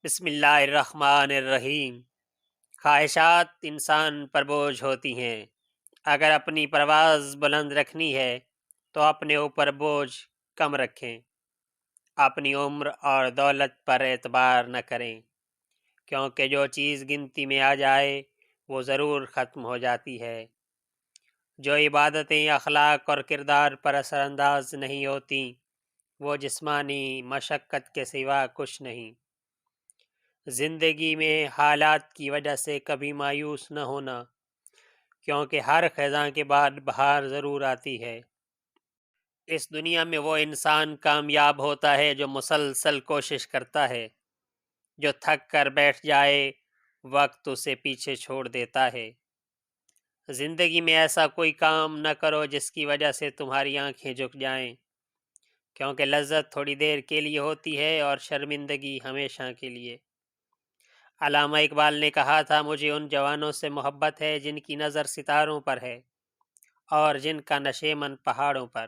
بسم اللہ الرحمن الرحیم۔ خواہشات انسان پر بوجھ ہوتی ہیں۔ اگر اپنی پرواز بلند رکھنی ہے تو اپنے اوپر بوجھ کم رکھیں۔ اپنی عمر اور دولت پر اعتبار نہ کریں، کیونکہ جو چیز گنتی میں آ جائے وہ ضرور ختم ہو جاتی ہے۔ جو عبادتیں اخلاق اور کردار پر اثر انداز نہیں ہوتی وہ جسمانی مشقت کے سوا کچھ نہیں۔ زندگی میں حالات کی وجہ سے کبھی مایوس نہ ہونا، کیونکہ ہر خزاں کے بعد بہار ضرور آتی ہے۔ اس دنیا میں وہ انسان کامیاب ہوتا ہے جو مسلسل کوشش کرتا ہے۔ جو تھک کر بیٹھ جائے وقت اسے پیچھے چھوڑ دیتا ہے۔ زندگی میں ایسا کوئی کام نہ کرو جس کی وجہ سے تمہاری آنکھیں جھک جائیں، کیونکہ لذت تھوڑی دیر کے لیے ہوتی ہے اور شرمندگی ہمیشہ کے لیے۔ علامہ اقبال نے کہا تھا، مجھے ان جوانوں سے محبت ہے جن کی نظر ستاروں پر ہے اور جن کا نشیمن پہاڑوں پر۔